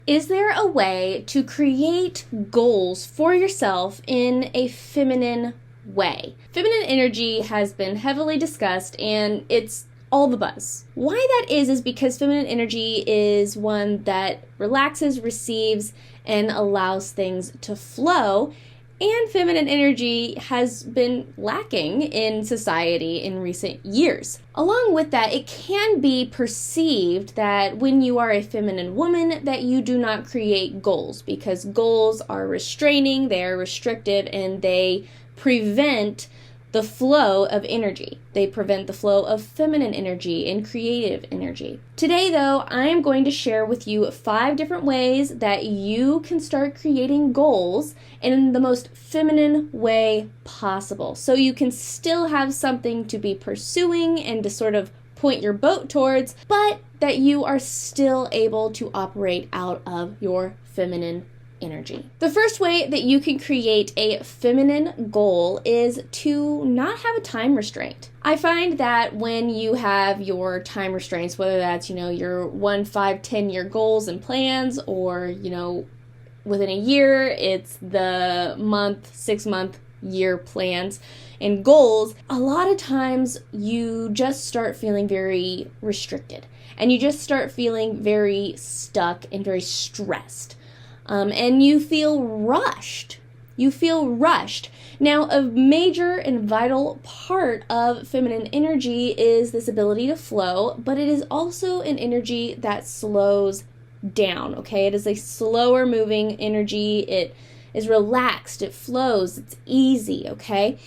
Is there a way to create goals for yourself in a feminine way? Feminine energy has been heavily discussed and it's all the buzz. Why that is because feminine energy is one that relaxes, receives, and allows things to flow. And feminine energy has been lacking in society in recent years. Along with that, it can be perceived that when you are a feminine woman that you do not create goals because goals are restraining, they are restrictive, and they prevent the flow of energy. They prevent the flow of feminine energy and creative energy. Today, though, I am going to share with you 5 different ways that you can start creating goals in the most feminine way possible. So you can still have something to be pursuing and to sort of point your boat towards, but that you are still able to operate out of your feminine energy. The first way that you can create a feminine goal is to not have a time restraint. I find that when you have your time restraints, whether that's, your 1, 5, 10-year goals and plans, or, within a year, it's the month, 6-month, year plans and goals, a lot of times you just start feeling very restricted and you just start feeling very stuck and very stressed. And you feel rushed. Now, a major and vital part of feminine energy is this ability to flow, but it is also an energy that slows down, okay? It is a slower moving energy. It is relaxed. It flows. It's easy, okay?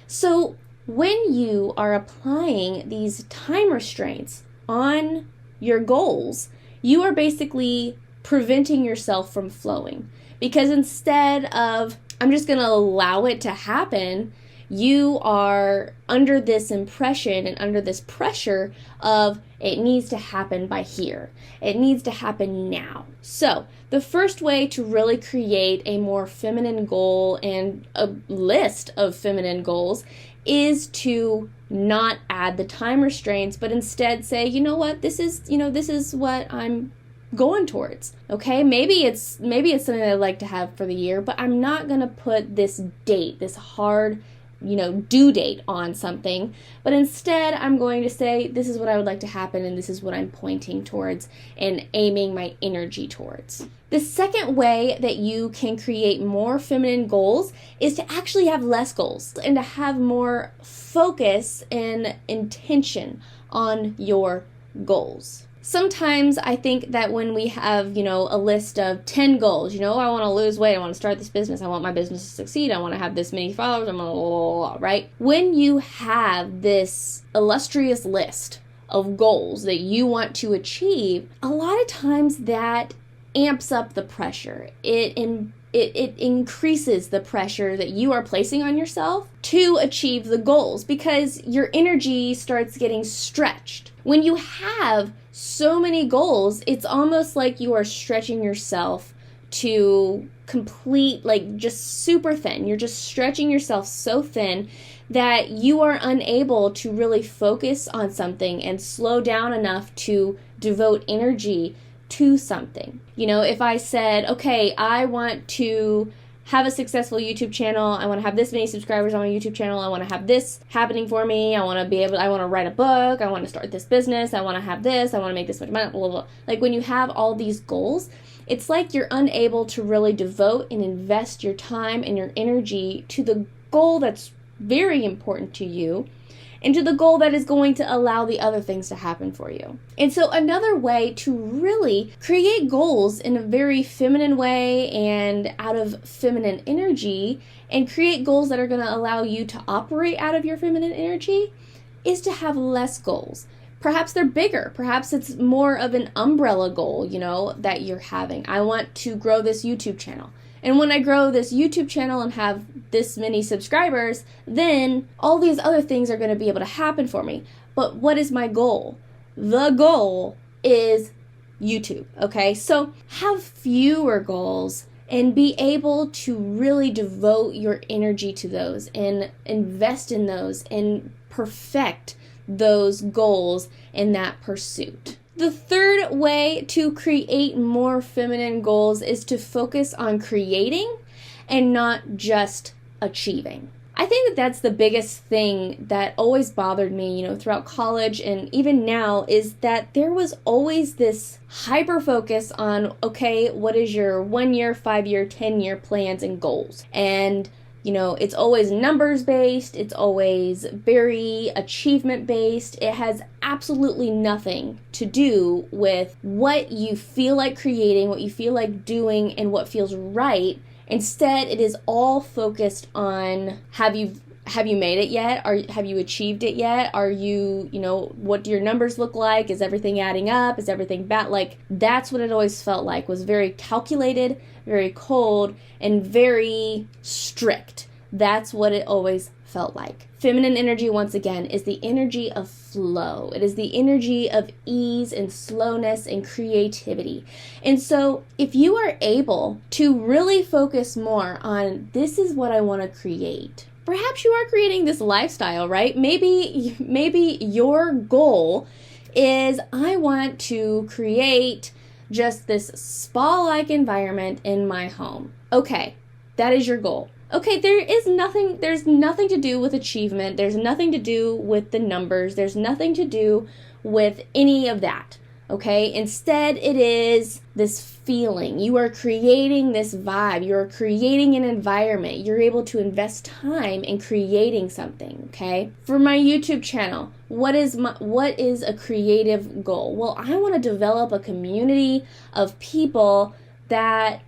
So when you are applying these time restraints on your goals, you are basically preventing yourself from flowing. Because instead of, I'm just going to allow it to happen, you are under this impression and under this pressure of it needs to happen by here. It needs to happen now. So the first way to really create a more feminine goal and a list of feminine goals is to not add the time restraints, but instead say, you know what, this is what I'm going towards. Okay, maybe it's something that I'd like to have for the year, but I'm not going to put this date, this hard, due date on something, but instead I'm going to say this is what I would like to happen and this is what I'm pointing towards and aiming my energy towards. The second way that you can create more feminine goals is to actually have less goals and to have more focus and intention on your goals. Sometimes I think that when we have, a list of 10 goals, I want to lose weight, I want to start this business, I want my business to succeed, I want to have this many followers, I'm blah, blah, blah, right? When you have this illustrious list of goals that you want to achieve, a lot of times that amps up the pressure. It increases the pressure that you are placing on yourself to achieve the goals because your energy starts getting stretched. When you have so many goals, it's almost like you are stretching yourself to complete, just super thin. You're just stretching yourself so thin that you are unable to really focus on something and slow down enough to devote energy to something. If I said, okay, I want to have a successful YouTube channel, I want to have this many subscribers on my YouTube channel, I want to have this happening for me, I want to write a book, I want to start this business, I want to have this, I want to make this much money, blah, blah, blah. Like when you have all these goals, it's like you're unable to really devote and invest your time and your energy to the goal that's very important to you and to the goal that is going to allow the other things to happen for you. And so another way to really create goals in a very feminine way and out of feminine energy and create goals that are going to allow you to operate out of your feminine energy is to have less goals. Perhaps they're bigger. Perhaps it's more of an umbrella goal, that you're having. I want to grow this YouTube channel. And when I grow this YouTube channel and have this many subscribers, then all these other things are going to be able to happen for me. But what is my goal? The goal is YouTube, okay? So have fewer goals and be able to really devote your energy to those and invest in those and perfect those goals in that pursuit. The third way to create more feminine goals is to focus on creating and not just achieving. I think that that's the biggest thing that always bothered me, throughout college and even now, is that there was always this hyper focus on, okay, what is your 1 year, 5 year, 10-year plans and goals? And it's always numbers based. It's always very achievement based. It has absolutely nothing to do with what you feel like creating, what you feel like doing, and what feels right. Instead, it is all focused on, have you made it yet? Have you achieved it yet? Are you, what do your numbers look like? Is everything adding up? Is everything bad? Like, that's what it always felt like, was very calculated, very cold, and very strict. That's what it always felt like. Feminine energy, once again, is the energy of flow. It is the energy of ease and slowness and creativity. And so if you are able to really focus more on, this is what I want to create. Perhaps you are creating this lifestyle, right? Maybe your goal is, I want to create just this spa-like environment in my home. Okay, that is your goal. Okay, there's nothing to do with achievement. There's nothing to do with the numbers. There's nothing to do with any of that. Okay, instead it is this feeling. You are creating this vibe. You're creating an environment. You're able to invest time in creating something. Okay, for my YouTube channel, what is a creative goal? Well, I want to develop a community of people that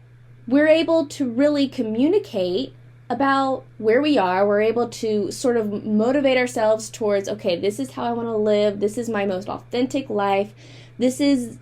we're able to really communicate about where we are. We're able to sort of motivate ourselves towards, okay, this is how I want to live. This is my most authentic life. This is,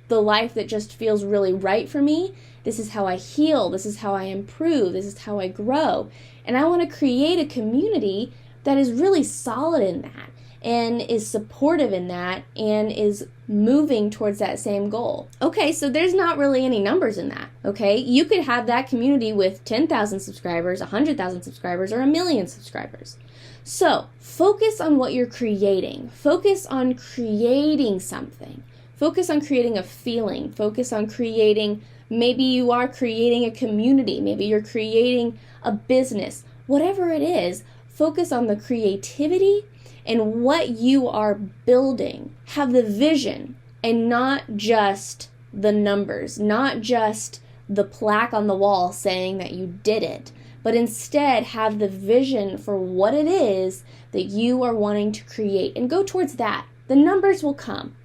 the life that just feels really right for me. This is how I heal. This is how I improve. This is how I grow. And I want to create a community that is really solid in that and is supportive in that and is moving towards that same goal. Okay, so there's not really any numbers in that, okay? You could have that community with 10,000 subscribers, 100,000 subscribers, or 1 million subscribers. So focus on what you're creating. Focus on creating something. Focus on creating a feeling. Focus on creating, maybe you are creating a community. Maybe you're creating a business. Whatever it is, focus on the creativity and what you are building. Have the vision and not just the numbers, not just the plaque on the wall saying that you did it, but instead have the vision for what it is that you are wanting to create and go towards that. The numbers will come,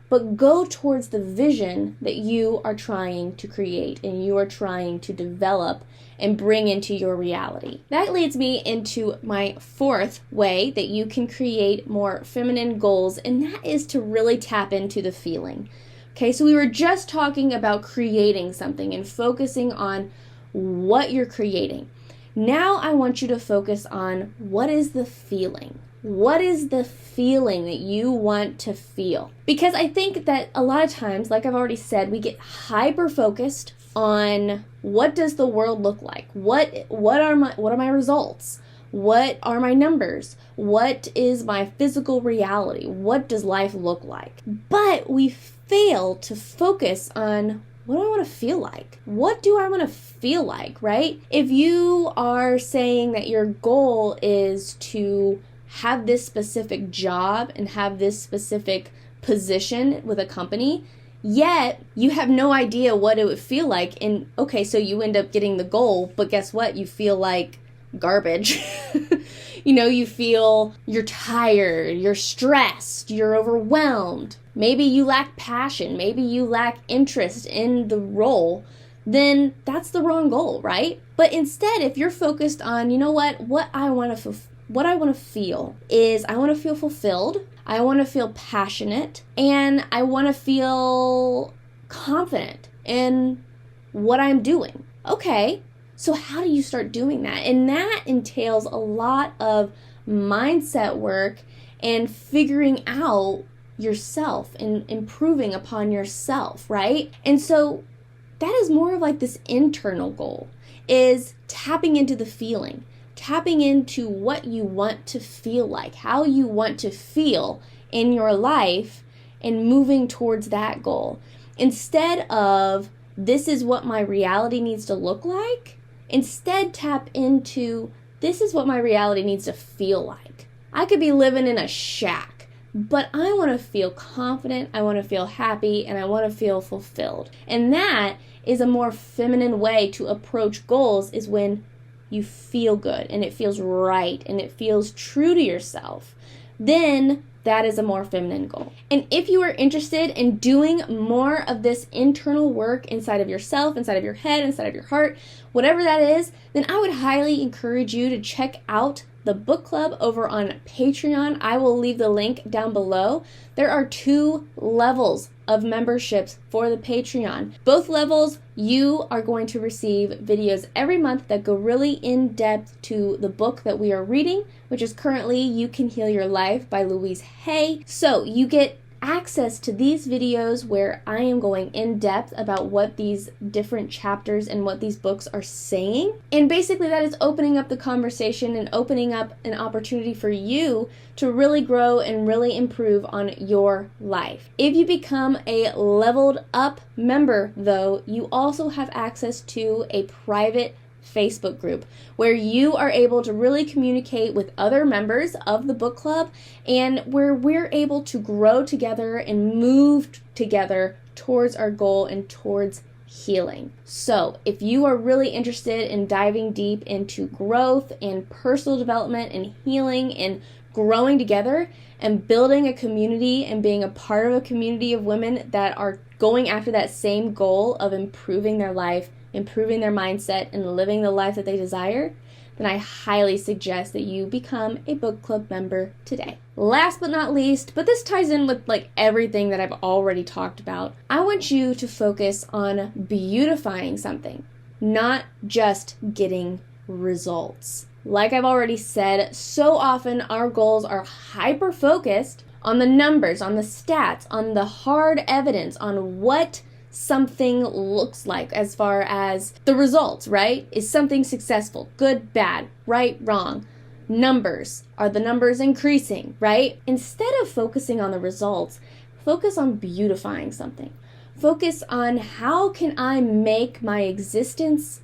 but go towards the vision that you are trying to create and you are trying to develop and bring into your reality. That leads me into my fourth way that you can create more feminine goals, and that is to really tap into the feeling. Okay, so we were just talking about creating something and focusing on what you're creating. Now I want you to focus on, what is the feeling? What is the feeling that you want to feel? Because I think that a lot of times, like I've already said, we get hyper focused on, what does the world look like? What are my results? What are my numbers? What is my physical reality? What does life look like? But we fail to focus on, what do I want to feel like? What do I want to feel like, right? If you are saying that your goal is to have this specific job and have this specific position with a company, yet you have no idea what it would feel like, and okay, so you end up getting the goal, but guess what? You feel like garbage. You feel you're tired, you're stressed, you're overwhelmed. Maybe you lack passion, maybe you lack interest in the role. Then that's the wrong goal, right? But instead, if you're focused on, what I want to feel is, I want to feel fulfilled, I want to feel passionate, and I want to feel confident in what I'm doing. Okay, so how do you start doing that? And that entails a lot of mindset work and figuring out yourself and improving upon yourself, right? And so that is more of like this internal goal, is tapping into the feeling. Tapping into what you want to feel like, how you want to feel in your life, and moving towards that goal. Instead of, this is what my reality needs to look like, instead tap into, this is what my reality needs to feel like. I could be living in a shack, but I want to feel confident, I want to feel happy, and I want to feel fulfilled. And that is a more feminine way to approach goals, is when you feel good and it feels right and it feels true to yourself. Then that is a more feminine goal. And if you are interested in doing more of this internal work inside of yourself, inside of your head, inside of your heart, whatever that is, then I would highly encourage you to check out the book club over on Patreon. I will leave the link down below. There are 2 levels of memberships for the Patreon. Both levels, you are going to receive videos every month that go really in depth to the book that we are reading, which is currently You Can Heal Your Life by Louise Hay. So you get access to these videos where I am going in depth about what these different chapters and what these books are saying. And basically that is opening up the conversation and opening up an opportunity for you to really grow and really improve on your life. If you become a leveled up member, though, you also have access to a private Facebook group where you are able to really communicate with other members of the book club, and where we're able to grow together and move together towards our goal and towards healing. So if you are really interested in diving deep into growth and personal development and healing and growing together and building a community and being a part of a community of women that are going after that same goal of improving their life, improving their mindset, and living the life that they desire, then I highly suggest that you become a book club member today. Last but not least, but this ties in with like everything that I've already talked about, I want you to focus on beautifying something, not just getting results. Like I've already said, so often our goals are hyper-focused on the numbers, on the stats, on the hard evidence, on what something looks like as far as the results, right? Is something successful? Good, bad, right, wrong? Numbers. Are the numbers increasing, right? Instead of focusing on the results, focus on beautifying something. Focus on, how can I make my existence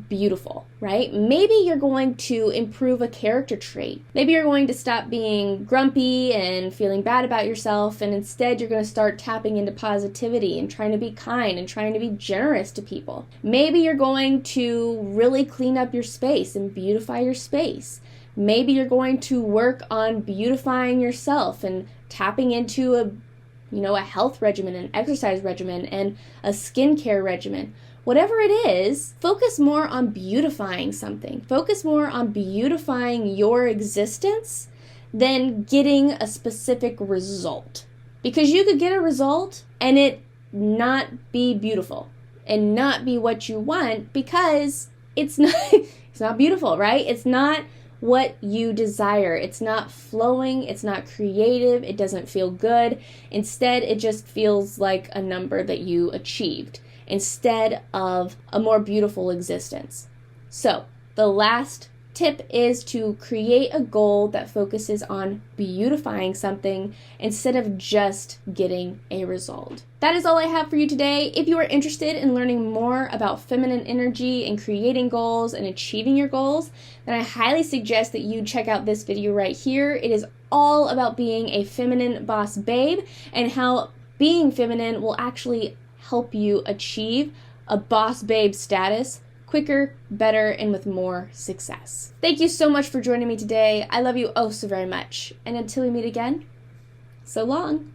beautiful, right? Maybe you're going to improve a character trait. Maybe you're going to stop being grumpy and feeling bad about yourself, and instead you're going to start tapping into positivity and trying to be kind and trying to be generous to people. Maybe you're going to really clean up your space and beautify your space. Maybe you're going to work on beautifying yourself and tapping into a health regimen, an exercise regimen, and a skincare regimen. Whatever it is, focus more on beautifying something. Focus more on beautifying your existence than getting a specific result. Because you could get a result and it not be beautiful and not be what you want, because it's not beautiful, right? It's not what you desire. It's not flowing, it's not creative, it doesn't feel good. Instead, it just feels like a number that you achieved, instead of a more beautiful existence. So, the last tip is to create a goal that focuses on beautifying something instead of just getting a result. That is all I have for you today. If you are interested in learning more about feminine energy and creating goals and achieving your goals, then I highly suggest that you check out this video right here. It is all about being a feminine boss babe and how being feminine will actually help you achieve a boss babe status quicker, better, and with more success. Thank you so much for joining me today. I love you oh so very much. And until we meet again, so long.